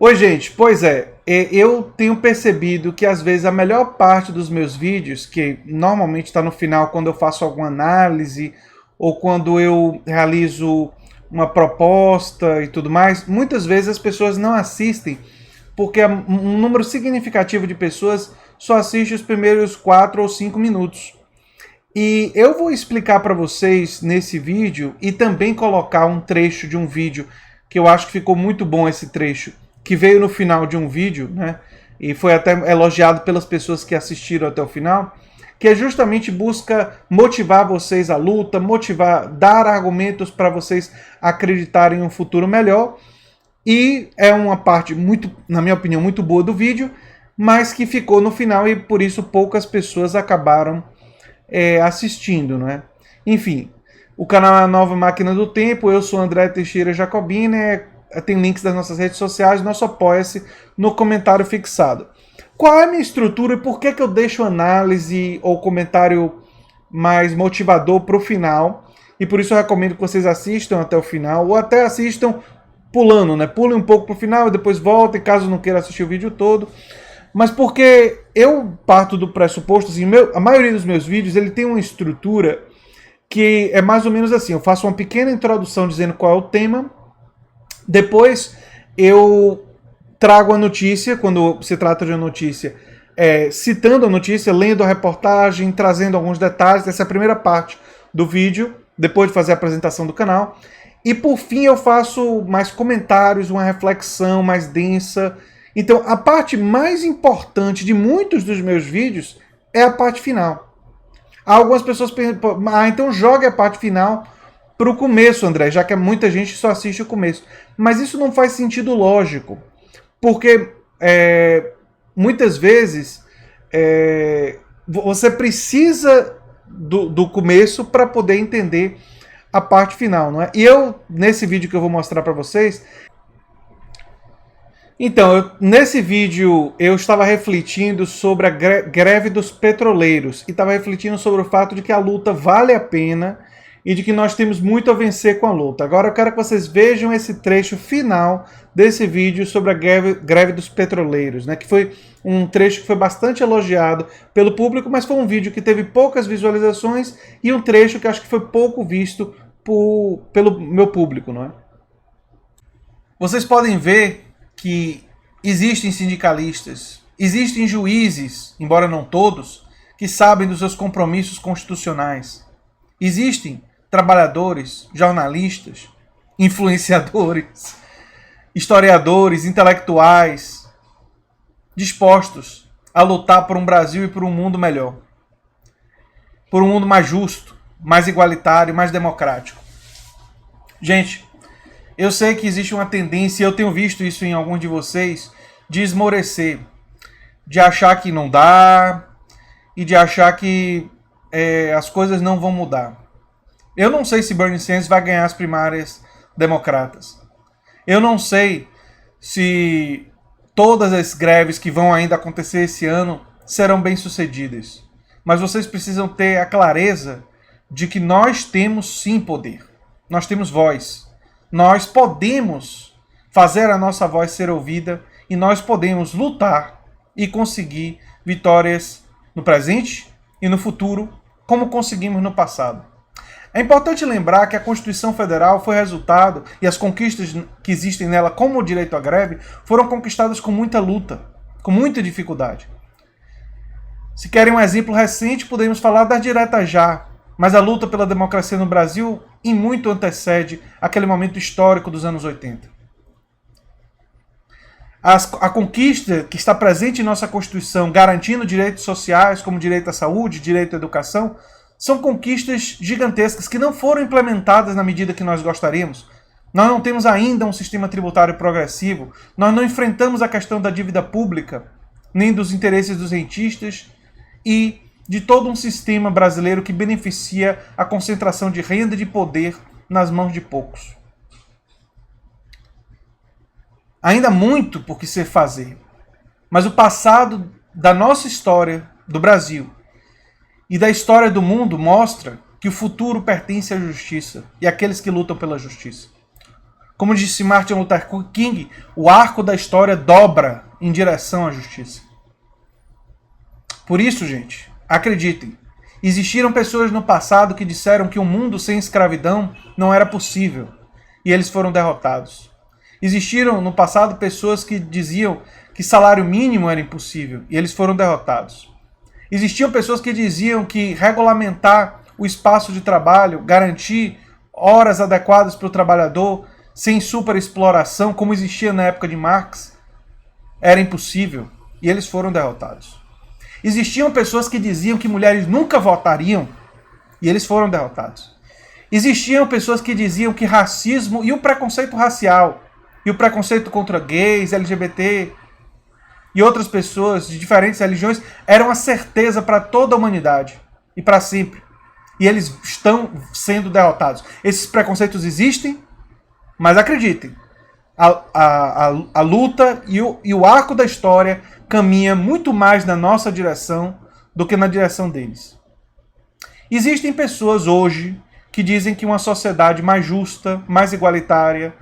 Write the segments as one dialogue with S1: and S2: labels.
S1: Oi, gente, pois é, eu tenho percebido que às vezes a melhor parte dos meus vídeos, que normalmente está no final quando eu faço alguma análise ou quando eu realizo uma proposta e tudo mais, muitas vezes as pessoas não assistem porque um número significativo de pessoas só assiste os primeiros 4 ou 5 minutos. E eu vou explicar para vocês nesse vídeo e também colocar um trecho de um vídeo que eu acho que ficou muito bom esse trecho, que veio no final de um vídeo, né? E foi até elogiado pelas pessoas que assistiram até o final, que é justamente busca motivar vocês à luta, motivar, dar argumentos para vocês acreditarem em um futuro melhor. E é uma parte muito, na minha opinião, muito boa do vídeo, mas que ficou no final e por isso poucas pessoas acabaram assistindo, né? Enfim, o canal é a Nova Máquina do Tempo, eu sou André Teixeira Jacobini, tem links das nossas redes sociais, nosso apoia-se no comentário fixado. Qual é a minha estrutura e por que eu deixo análise ou comentário mais motivador para o final? E por isso eu recomendo que vocês assistam até o final, ou até assistam pulando, né? Pulem um pouco para o final e depois voltem, caso não queira assistir o vídeo todo. Mas porque eu parto do pressuposto, assim, a maioria dos meus vídeos ele tem uma estrutura que é mais ou menos assim, eu faço uma pequena introdução dizendo qual é o tema, depois eu trago a notícia, quando se trata de uma notícia, citando a notícia, lendo a reportagem, trazendo alguns detalhes, essa é a primeira parte do vídeo, depois de fazer a apresentação do canal, e por fim eu faço mais comentários, uma reflexão mais densa. Então, a parte mais importante de muitos dos meus vídeos é a parte final. Algumas pessoas pensam, então jogue a parte final para o começo, André, já que muita gente só assiste o começo. Mas isso não faz sentido lógico, porque muitas vezes você precisa do começo para poder entender a parte final, não é? E nesse vídeo que eu vou mostrar para vocês, então, nesse vídeo eu estava refletindo sobre a greve dos petroleiros e estava refletindo sobre o fato de que a luta vale a pena e de que nós temos muito a vencer com a luta. Agora eu quero que vocês vejam esse trecho final desse vídeo sobre a greve dos petroleiros, né? Que foi um trecho que foi bastante elogiado pelo público, mas foi um vídeo que teve poucas visualizações e um trecho que acho que foi pouco visto pelo meu público, não é? Vocês podem ver que existem sindicalistas, existem juízes, embora não todos, que sabem dos seus compromissos constitucionais. Existem trabalhadores, jornalistas, influenciadores, historiadores, intelectuais, dispostos a lutar por um Brasil e por um mundo melhor. Por um mundo mais justo, mais igualitário, mais democrático. Gente, eu sei que existe uma tendência, eu tenho visto isso em alguns de vocês, de esmorecer, de achar que não dá e de achar que as coisas não vão mudar. Eu não sei se Bernie Sanders vai ganhar as primárias democratas. Eu não sei se todas as greves que vão ainda acontecer esse ano serão bem-sucedidas. Mas vocês precisam ter a clareza de que nós temos sim poder. Nós temos voz. Nós podemos fazer a nossa voz ser ouvida e nós podemos lutar e conseguir vitórias no presente e no futuro, como conseguimos no passado. É importante lembrar que a Constituição Federal foi resultado, e as conquistas que existem nela, como o direito à greve, foram conquistadas com muita luta, com muita dificuldade. Se querem um exemplo recente, podemos falar das diretas já, mas a luta pela democracia no Brasil em muito antecede aquele momento histórico dos anos 80. A conquista que está presente em nossa Constituição, garantindo direitos sociais como direito à saúde, direito à educação, são conquistas gigantescas que não foram implementadas na medida que nós gostaríamos. Nós não temos ainda um sistema tributário progressivo, nós não enfrentamos a questão da dívida pública, nem dos interesses dos rentistas e de todo um sistema brasileiro que beneficia a concentração de renda e de poder nas mãos de poucos. Ainda muito por que se fazer, mas o passado da nossa história, do Brasil, e da história do mundo mostra que o futuro pertence à justiça e àqueles que lutam pela justiça. Como disse Martin Luther King, o arco da história dobra em direção à justiça. Por isso, gente, acreditem, existiram pessoas no passado que disseram que um mundo sem escravidão não era possível, e eles foram derrotados. Existiram no passado pessoas que diziam que salário mínimo era impossível, e eles foram derrotados. Existiam pessoas que diziam que regulamentar o espaço de trabalho, garantir horas adequadas para o trabalhador, sem superexploração, como existia na época de Marx, era impossível, e eles foram derrotados. Existiam pessoas que diziam que mulheres nunca votariam, e eles foram derrotados. Existiam pessoas que diziam que racismo e o preconceito racial, e o preconceito contra gays, LGBT e outras pessoas de diferentes religiões eram a certeza para toda a humanidade, e para sempre. E eles estão sendo derrotados. Esses preconceitos existem, mas acreditem, a luta e o arco da história caminha muito mais na nossa direção do que na direção deles. Existem pessoas hoje que dizem que uma sociedade mais justa, mais igualitária,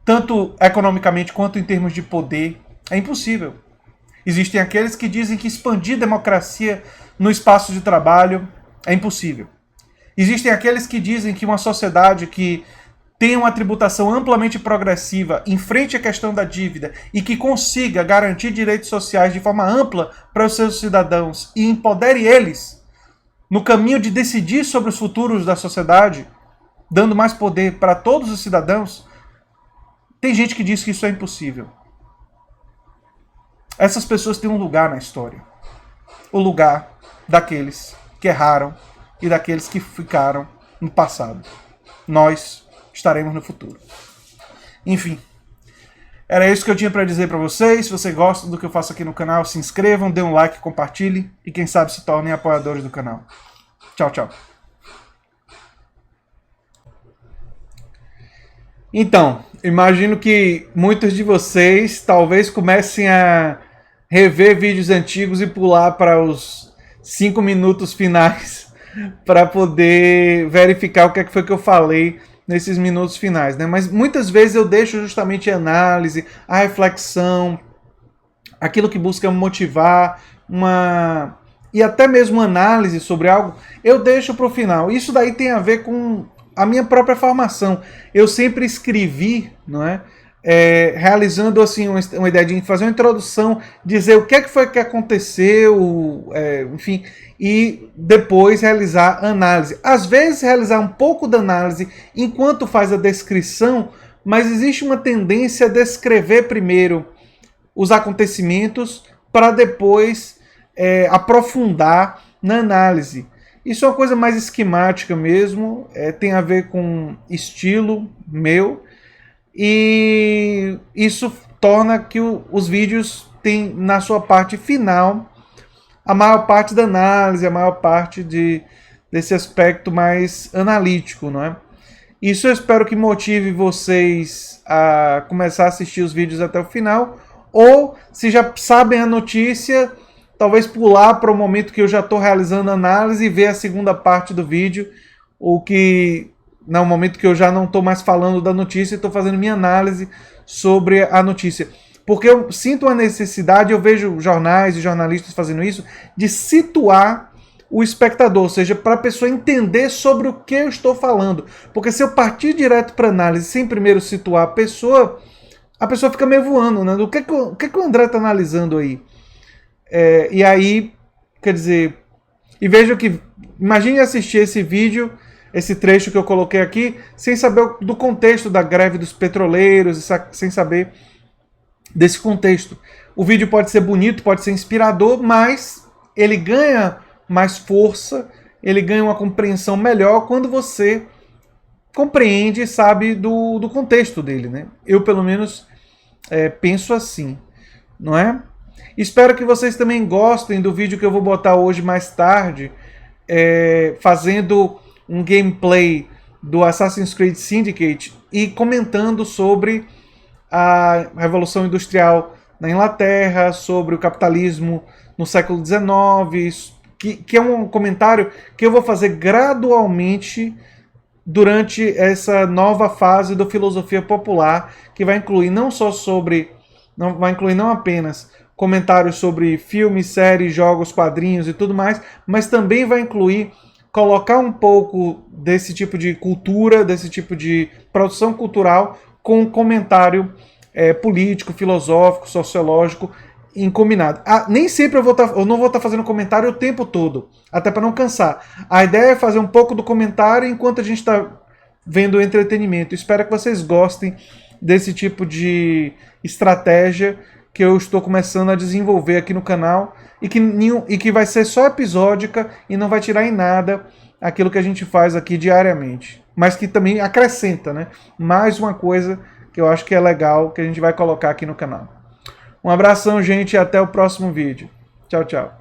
S1: tanto economicamente quanto em termos de poder, é impossível. Existem aqueles que dizem que expandir democracia no espaço de trabalho é impossível. Existem aqueles que dizem que uma sociedade que tem uma tributação amplamente progressiva, enfrente a questão da dívida e que consiga garantir direitos sociais de forma ampla para os seus cidadãos e empodere eles no caminho de decidir sobre os futuros da sociedade, dando mais poder para todos os cidadãos, tem gente que diz que isso é impossível. Essas pessoas têm um lugar na história. O lugar daqueles que erraram e daqueles que ficaram no passado. Nós estaremos no futuro. Enfim, era isso que eu tinha para dizer para vocês. Se você gosta do que eu faço aqui no canal, se inscrevam, dê um like, compartilhe e quem sabe se tornem apoiadores do canal. Tchau, tchau. Então, imagino que muitos de vocês talvez comecem a rever vídeos antigos e pular para os 5 minutos finais para poder verificar o que foi que eu falei nesses minutos finais, né? Mas muitas vezes eu deixo justamente a análise, a reflexão, aquilo que busca motivar, e até mesmo análise sobre algo, eu deixo para o final. Isso daí tem a ver com a minha própria formação. Eu sempre escrevi, não é? Realizando assim uma ideia de fazer uma introdução, dizer o que é que foi que aconteceu, enfim, e depois realizar análise. Às vezes realizar um pouco da análise enquanto faz a descrição, mas existe uma tendência a descrever primeiro os acontecimentos para depois aprofundar na análise. Isso é uma coisa mais esquemática mesmo, tem a ver com estilo meu, e isso torna que os vídeos têm na sua parte final a maior parte da análise, a maior parte desse aspecto mais analítico, não é? Isso eu espero que motive vocês a começar a assistir os vídeos até o final, ou se já sabem a notícia, talvez pular para o momento que eu já estou realizando a análise e ver a segunda parte do vídeo, ou que no momento que eu já não estou mais falando da notícia, estou fazendo minha análise sobre a notícia. Porque eu sinto a necessidade, eu vejo jornais e jornalistas fazendo isso, de situar o espectador, ou seja, para a pessoa entender sobre o que eu estou falando. Porque se eu partir direto para análise sem primeiro situar a pessoa fica meio voando, né? O que o André está analisando aí? E aí, quer dizer, e veja que, imagine assistir esse vídeo, esse trecho que eu coloquei aqui, sem saber do contexto da greve dos petroleiros, sem saber desse contexto. O vídeo pode ser bonito, pode ser inspirador, mas ele ganha mais força, ele ganha uma compreensão melhor quando você compreende e sabe do contexto dele, né? Eu, pelo menos, penso assim, não é? Espero que vocês também gostem do vídeo que eu vou botar hoje mais tarde, fazendo um gameplay do Assassin's Creed Syndicate e comentando sobre a Revolução Industrial na Inglaterra, sobre o capitalismo no século XIX, que é um comentário que eu vou fazer gradualmente durante essa nova fase do Filosofia Popular, que vai incluir vai incluir não apenas comentários sobre filmes, séries, jogos, quadrinhos e tudo mais, mas também vai incluir colocar um pouco desse tipo de cultura, desse tipo de produção cultural com um comentário político, filosófico, sociológico combinado. Nem sempre eu não vou estar fazendo comentário o tempo todo, até para não cansar. A ideia é fazer um pouco do comentário enquanto a gente está vendo o entretenimento. Espero que vocês gostem desse tipo de estratégia que eu estou começando a desenvolver aqui no canal e que vai ser só episódica e não vai tirar em nada aquilo que a gente faz aqui diariamente. Mas que também acrescenta, né? Mais uma coisa que eu acho que é legal que a gente vai colocar aqui no canal. Um abração, gente, e até o próximo vídeo. Tchau, tchau.